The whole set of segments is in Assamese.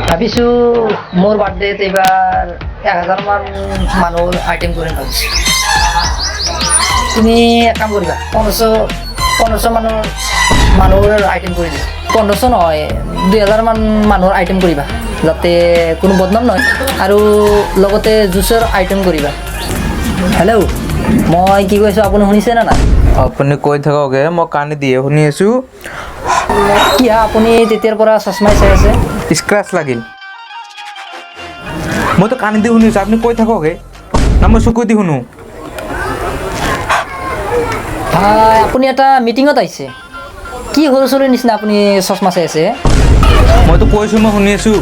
ভাবিছোঁ মোৰ বাৰ্থডেত এইবাৰ 1000মান মানুহৰ আইটেম কৰিম ভাবিছোঁ। তুমি এক কাম কৰিবা, 1500 মানুহৰ আইটেম কৰি দিবা। 1500 নহয়, 2000মান মানুহৰ আইটেম কৰিবা, যাতে কোনো বদনাম নহয়। আৰু লগতে জুচৰ আইটেম কৰিবা। হেল্ল', মই কি কৈছোঁ আপুনি শুনিছে নে নাই? আপুনি কৈ থাককে, মই কাণে দিয়ে শুনি আছোঁ। কি আপুনি তেতিয়াৰ পৰা চশমাই চাই আছে? স্ক্ৰাচ লাগিল। মইতো কাণে দি শুনি আছোঁ, আপুনি কৈ থাককে না মই চকু দি শুনো। ভাই আপুনি এটা মিটিঙত আহিছে, কি সৰু ছোৱালীৰ নিচিনা আপুনি চশমা চাই আছে? মইতো কৈছোঁ, মই শুনি আছোঁ।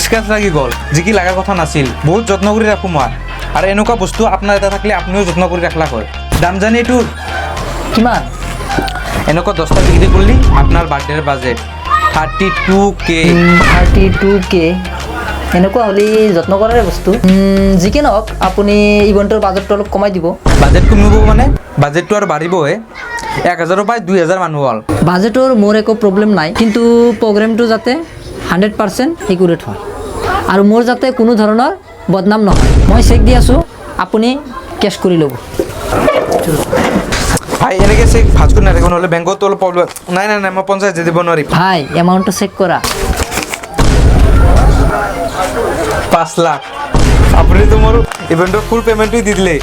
স্ক্ৰাচ লাগি গ'ল, যি কি লগা কথা নাছিল। বহুত যত্ন কৰি ৰাখোঁ মই, আৰু এনেকুৱা বস্তু আপোনাৰ এটা থাকিলে আপুনিও যত্ন কৰি ৰাখলা হয়। দাম জানে এইটোৰ কিমান? এনেকুৱা 10টা বিক্ৰী কৰিলে আপোনাৰ বাৰ্থডেৰ বাজেট 32K। 32K? এনেকুৱা হ'লে যত্ন কৰাৰে বস্তু। যিকি নহওক, আপুনি ইভেণ্টৰ বাজেটটো অলপ কমাই দিব। বাজেট কমিব মানে? বাজেটটো আৰু বাঢ়িবহে। 1000ৰ পৰা 2000 মানুহ হ'ল। বাজেটৰ মোৰ একো প্ৰব্লেম নাই, কিন্তু প্ৰগ্ৰেমটো যাতে 100% একুৰেট হয়, আৰু মোৰ যাতে কোনো ধৰণৰ বদনাম নহয়। মই চেক দি আছোঁ, আপুনি কেছ কৰি ল'ব। ভাই এনেকৈ চেক ভাজ কৰি নাথাকিব, নহ'লে বেংকতো অলপ প্ৰব্লেম। নাই মই 50,000 দিব নোৱাৰিম। ভাই এমাউণ্টটো চেক কৰা। 5 লাখ। আপুনিতো মোৰ ইভেণ্টৰ ফুল পে'মেণ্টটো দি দিলে।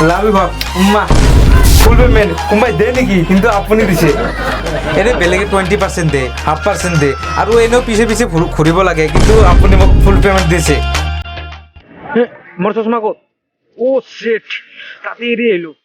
লাভ ভাব ফুল পে'মেণ্ট কোনোবাই দিয়ে নেকি? কিন্তু আপুনি দিছে। এনেই বেলেগে 20% দে, 1/2% দে, আৰু এনেও পিছে ঘূৰিব লাগে, কিন্তু আপুনি মোক ফুল পে'মেণ্ট দিছে। মোৰ চশমা ক'ত? অ' শ্বিট, তাতে এৰি আহিলোঁ।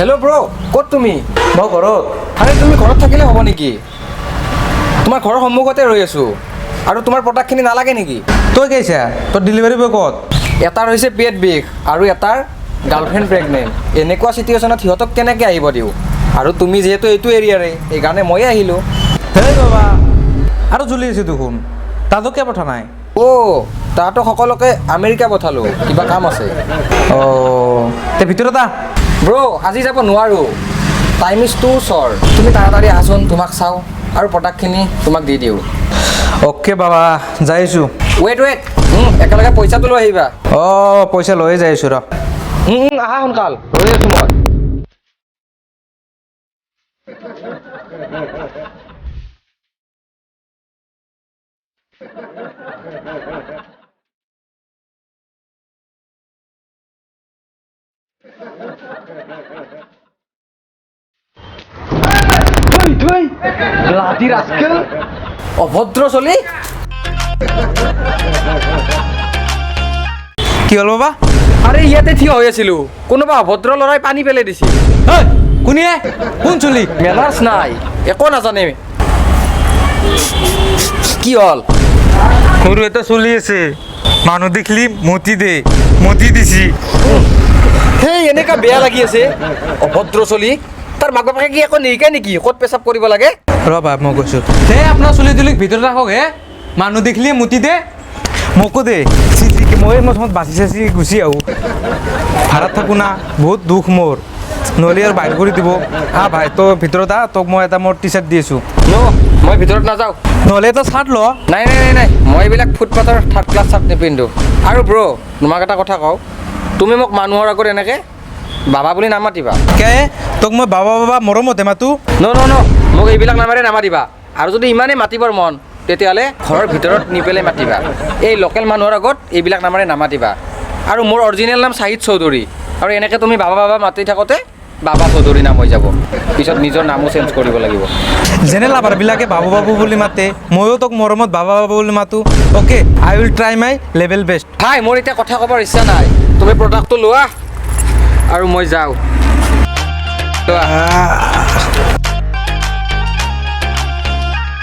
হেল্ল' ব্ৰ, ক'ত তুমি? মই ঘৰত। আৰে তুমি ঘৰত থাকিলে হ'ব নেকি? তোমাৰ ঘৰৰ সন্মুখতে ৰৈ আছোঁ, আৰু তোমাৰ প্ৰডাক্টখিনি নালাগে নেকি? তই কৈছা তোৰ ডেলিভাৰী বয় ক'ত? এটাৰ হৈছে পেট বিষ আৰু এটাৰ গাৰ্লফ্ৰেণ্ড প্ৰেগনেণ্ট। এনেকুৱা চিটুৱেশ্যনত সিহঁতক কেনেকৈ আহিব দিওঁ? আৰু তুমি যিহেতু এইটো এৰিয়াৰে, সেইকাৰণে ময়ে আহিলোঁ। হেই বাবা, আৰু জ্বলি আছে দেখোন। তাতো কিয় পঠা নাই? অ', তাহাঁতক সকলোকে আমেৰিকা পঠালোঁ, কিবা কাম আছে। অ', তে ভিতৰত আহ। ব্ৰ, আজি যাব নোৱাৰোঁ, টাইম ইজ টু শ্বৰ্ট। তুমি তাড়াতাড়ি আহাচোন, তোমাক চাওঁ আৰু প্ৰডাক্টখিনি তোমাক দি দিওঁ। অ'কে বাবা, যাই আছোঁ। ৱেইট, একেলগে পইচাটো লৈ আহিবা। অ', পইচা লৈয়ে যাই আছোঁ ৰ। আহা সোনকাল, ৰৈ আছোঁ মই। লাঠিৰ আজকেল অভদ্ৰ চলি। কি হ'ল বাবা? আৰে ইয়াতে থিয় হৈ আছিলোঁ, কোনোবা অভদ্ৰ ল'ৰাই পানী পেলাই দিছিল। কোনে? কোন চলি? মেনাৰ্ছ নাই, একো নাজানে। কি হ'ল? সৰু এটা চলি আছে, মানুহ দেখিলি মতি দিছি। সেই এনেকা বেয়া লাগি আছে, অভদ্ৰ চলি। তাৰ মাক বাপেকে কি একো নিশিকাই নেকি ক'ত পেচাব কৰিব লাগে? ৰ'বা মই কৈছোঁ, সেই আপোনাৰ চলি তুলিক ভিতৰত ৰাখক হে, মানুহ দেখিলি মতি দে। মোকো দে, মই বাচি চাচি গুচি আহোঁ। ভাড়াত থাকোঁ না, বহুত দুখ মোৰ, নহ'লে আৰু বাহিৰ কৰি দিব। ভাই তই ভিতৰত আহ, তোক মই এটা মোৰ টি চাৰ্ট দি আছোঁ। মই ভিতৰত নাযাওঁ। নহ'লে এটা চাৰ্ট ল। নাই, মই এইবিলাক ফুটপাথৰ থাৰ্ড ক্লাছ চাৰ্ট নিপিন্ধো। আৰু ব্ৰ, তোমাক এটা কথা কওঁ, তুমি মোক মানুহৰ আগত এনেকৈ বাবা বুলি নামাতিবা। তোক মই বাবা মৰমতে মাতো। ন মোক এইবিলাক নামেৰে নামাতিবা। আৰু যদি ইমানেই মাতিবৰ মন, তেতিয়াহ'লে ঘৰৰ ভিতৰত নি পেলাই মাতিবা। এই লোকেল মানুহৰ আগত এইবিলাক নামেৰে নামাতিবা। আৰু মোৰ অৰিজিনেল নাম চাহিদ চৌধুৰী, আৰু এনেকৈ তুমি বাবা মাতি থাকোঁতে বাবা চৌধুৰী নাম হৈ যাব পিছত নিজৰ নামো চেঞ্জ কৰিব লাগিব যেনে লাভাৰবিলাকে বাবু বাবু বুলি মাতে ময়ো তোক মৰমত বাবা বাবু বুলি মাতো okay I will try my level best ভাই মোৰ এতিয়া কথা ক'বৰ ইচ্ছা নাই তুমি প্ৰডাক্টটো লোৱা আৰু মই যাওঁ লোৱা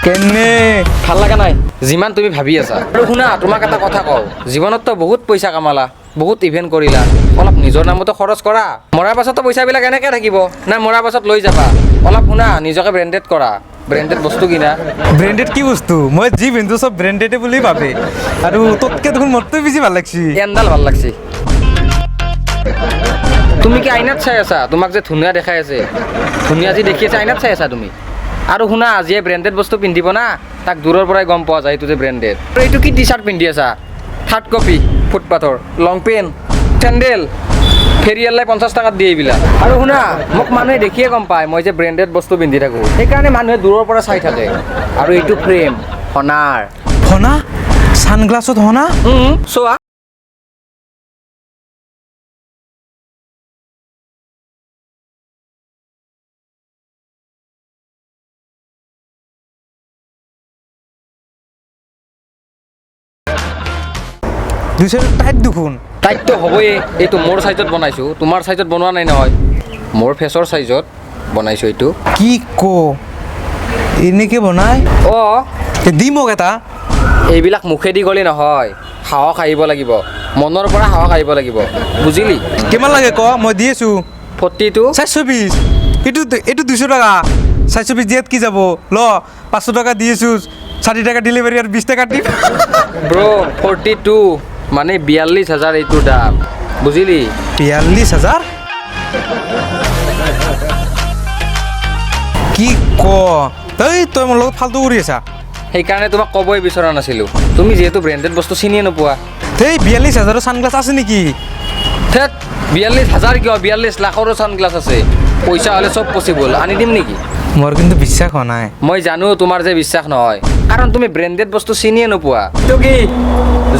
কেনে ভাল লগা নাই যিমান তুমি ভাবি আছা আৰু শুনা তোমাক এটা কথা কওঁ জীৱনততো বহুত পইচা কামালা বহুত ইভেণ্ট কৰিলা অলপ নিজৰ নামতো খৰচ কৰা মৰাৰ পাছতো পইচাবিলাক এনেকৈ থাকিব না মৰাৰ পাছত লৈ যাবা অলপ শুনা নিজকে ব্ৰেণ্ডেড কৰা ব্ৰেণ্ডেড বস্তু কিনা ব্ৰেণ্ডেড কি বস্তু মই যি পিন্ধো চব ব্ৰেণ্ডেডে বুলি ভাবে আৰু তোতকে দেখোন মোৰটোৱে বেছি ভাল লাগছি এনডাল ভাল লাগছে তুমি কি আইনাত চাই আছা তোমাক যে ধুনীয়া দেখাই আছে ধুনীয়া যি দেখি আছে আইনাত চাই আছা তুমি আৰু শুনা যিয়ে ব্ৰেণ্ডেড বস্তু পিন্ধিব না তাক দূৰৰ পৰাই গম পোৱা যায় এইটো যে ব্ৰেণ্ডেড আৰু এইটো কি টি চাৰ্ট পিন্ধি আছা থাৰ্ড কপি ফুটপাথৰ লং পেণ্ট চেণ্ডেল ফেৰিয়ালাই 50 টকাত দিয়ে এইবিলাক আৰু শুনা মোক মানুহে দেখিয়ে গম পায় মই যে ব্ৰেণ্ডেড বস্তু পিন্ধি থাকোঁ সেইকাৰণে মানুহে দূৰৰ পৰা চাই থাকে আৰু এইটো ফ্ৰেম সোণাৰ হনা ছানগ্লাছত হনা চোৱা দুইশ টাইট দেখোন টাইটটো হ'বই এইটো মোৰ চাইজত বনাইছোঁ তোমাৰ চাইজত বনোৱা নাই নহয় মোৰ ফেচৰ চাইজত বনাইছোঁ এইটো কি ক এনেকে বনাই অঁ দি মোক এটা এইবিলাক মুখেদি গ'লে নহয় সাহস আহিব লাগিব মনৰ পৰা সাহস আহিব লাগিব বুজিলি কিমান লাগে ক মই দি আছো 42 420 এইটো 200 টকা 420 দিয়াত কি যাব ল 500 টকা দি আছো 60 টাকা ডেলিভাৰী আৰু 20 টাকা দিম ব্ৰ 42 মানে 42,000 এইটোৰ দাম বুজিলি 42,000 কি ক তই মোৰ লগত ফাল্টু কৰি আছা সেইকাৰণে তোমাক ক'বই বিচৰা নাছিলোঁ তুমি যিহেতু ব্ৰেণ্ডেড বস্তু চিনিয়ে নোপোৱা এই 42,000 ছানগ্লাছ আছে নেকি থেত 42,000 কিয় 42 লাখৰো ছানগ্লাছ আছে পইচা হ'লে চব পচিবল আনি দিম নেকি মোৰ কিন্তু বিশ্বাস হোৱা নাই মই জানো তোমাৰ যে বিশ্বাস নহয় কাৰণ তুমি ব্ৰেণ্ডেড বস্তু চিনিয়ে নোপোৱা এইটো কি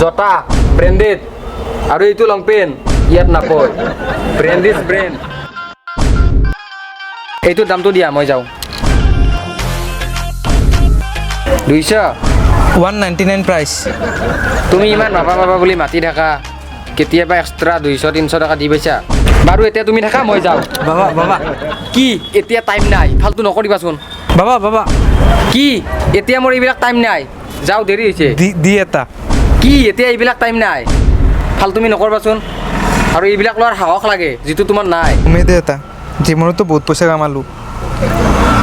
জোতা ব্ৰেণ্ডেড আৰু এইটো লং পেণ্ট ইয়াত নাপায় ব্ৰেণ্ড ইজ ব্ৰেণ্ড এইটো দামটো দিয়া মই যাওঁ 200 199 প্ৰাইচ তুমি ইমান ভাবা বুলি মাতি থাকা কেতিয়াবা এক্সট্ৰা 200-300 টকা দি পাইছা বাৰু এতিয়া তুমি থাকা মই যাওঁ বাবা কি এতিয়া টাইম নাই ফাল্টু নকৰিবাচোন বাবা কি এতিয়া মোৰ এইবিলাক টাইম নাই যাওঁ দেৰি হৈছে দি এটা কি এতিয়া এইবিলাক টাইম নাই ফাল্টুমি নকৰিবাচোন আৰু এইবিলাক লোৱাৰ সাহস লাগে যিটো তোমাৰ নাই তুমি দে এটা জীৱনতো বহুত পইচা কামালো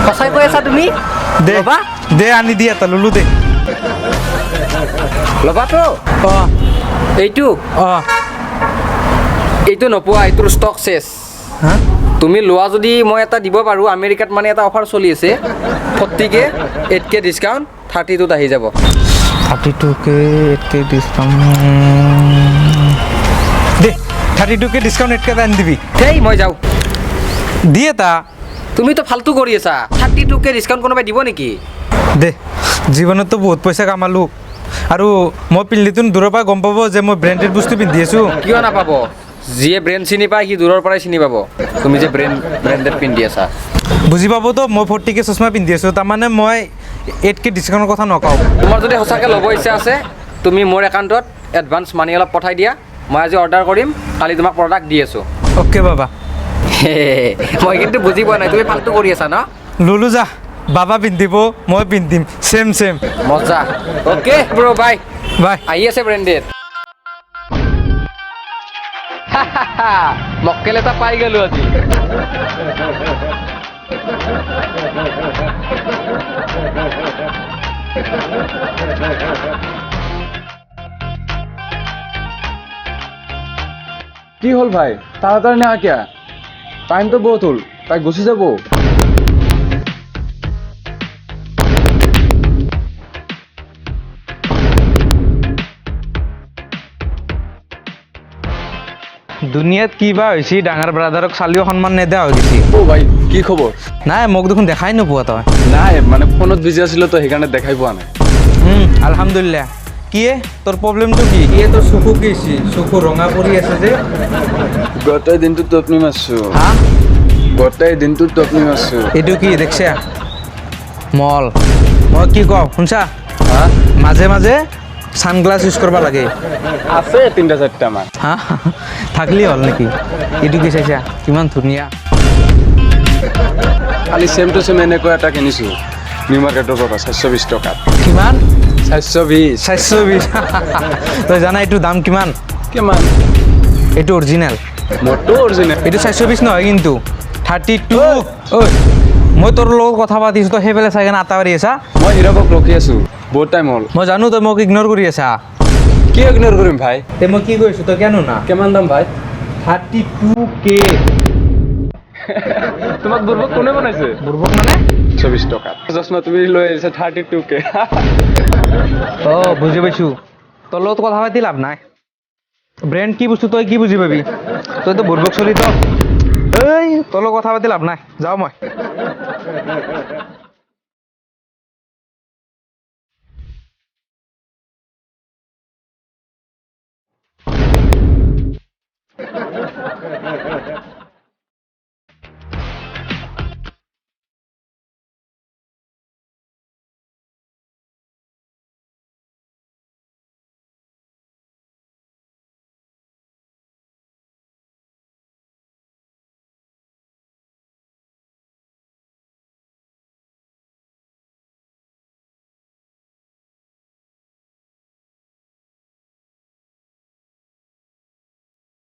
সঁচাই কৈ আছা তুমি দে ল'বা দে আনি দি এটা ললো দে ল'বাতো অঁ এইটো অঁ এইটো নোপোৱা এইটোৰ ষ্টক চেছ হা তুমি লোৱা যদি মই এটা দিব পাৰোঁ আমেৰিকাত মানে এটা অফাৰ চলি আছে 40K 8K ডিছকাউণ্ট 32ত আহি যাব 32K 8K ডিছকাউণ্ট দে 32K ডিছকাউণ্ট 8K আনি দিবি সেই মই যাওঁ দি এটা তুমিতো ফাল্টু কৰি আছা 32K ডিছকাউণ্ট কোনোবাই দিব নেকি দে জীৱনততো বহুত পইচা কামালো আৰু মই পিন্ধিলেতো দূৰৰ পৰা গম পাব যে মই ব্ৰেণ্ডেড বস্তু পিন্ধি আছোঁ কিয় নাপাব যিয়ে ব্ৰেণ্ড চিনি পায় সি দূৰৰ পৰাই চিনি পাব তুমি যে ব্ৰেণ্ডেড পিন্ধি আছা বুজি পাবতো মই 40K চশমা পিন্ধি আছোঁ তাৰমানে মই 8K ডিছকাউণ্টৰ কথা নকওঁ তোমাৰ যদি সঁচাকৈ ল'ব ইচ্ছা আছে তুমি মোৰ একাউণ্টত এডভান্স মানি অলপ পঠাই দিয়া মই আজি অৰ্ডাৰ কৰিম কালি তোমাক প্ৰডাক্ট দি আছোঁ অ'কে বাবা মই কিন্তু বুজি পোৱা নাই তুমি ফাল্টু কৰি আছা ন ললো যা বাবা পিন্ধিব মই পিন্ধিম চেম মজা অ'কে ব্ৰ বাই বাই আহি আছে ব্ৰেণ্ডেড মক্কেল এটা পাই গ'লো আজি কি হল ভাই তাড়াতাড়ি না কিয়া টাইম তো বহুত হল তাই গুছি যাব দুনিয়াত কি বা হৈছে ডাঙৰ ব্ৰাদাৰক চালিও সন্মান নেদা হৈ গৈছে ও ভাই কি খবৰ নাই মোক দেখোন দেখাই নোপোৱা তই নাই মানে ফোনত বিজি আছিলো তো সেইকাৰণে দেখাই পোৱা নাই আলহামদুলিল্লাহ কিয়ে তোৰ প্ৰব্লেমটো কি কিয়ে তোৰ চকু কি হৈছে চকু ৰঙা পৰি আছে যে গোটেই দিনটো টোপনি মাৰছো হা গোটেই দিনটোত টোপনি মাৰছো এইটো কি দেখছা মল মই কি কওঁ শুনছা মাজে মাজে ছানগ্লাছ ইউজ কৰিব লাগে আছে 3-4টা মান হা থাকলি হ'ল নেকি এইটো কি চাইছা কিমান ধুনীয়া খালি চেম টু চেম এনেকুৱা এটা কিনিছো নিউ মাৰ্কেটৰ পৰা 420 টকাত কিমান 420 420 তই জানা এইটো দাম কিমান কিমান এইটো অৰিজিনেল মোৰটো অৰিজিনেল এইটো 420 নহয় কিন্তু 32 ঐ মই তোৰ লগত কথা পাতিছোঁ তই সেইফালে চাই কেনে আটা মাৰি আছা মই হিৰকক ৰখি আছো বহুত টাইম হ'ল মই জানো তই মোক ইগন'ৰ কৰি আছা কি ইগন'ৰ কৰিম ভাই তে মই কি কৰিছোঁ তই কিয় না কিমান দাম ভাই 32K তোমাক বুৰ্বক কোনে বনাইছে বুৰ্বক মানে 24 টকা চশমা তুমি লৈ আহিছা 32K অঁ বুজি পাইছোঁ তোৰ লগত কথা পাতি লাভ নাই ব্ৰেণ্ড কি বস্তু তই কি বুজি পাবি তইতো বুৰ্বক চলি তো এই তোৰ লগত কথা পাতি লাভ নাই যাওঁ মই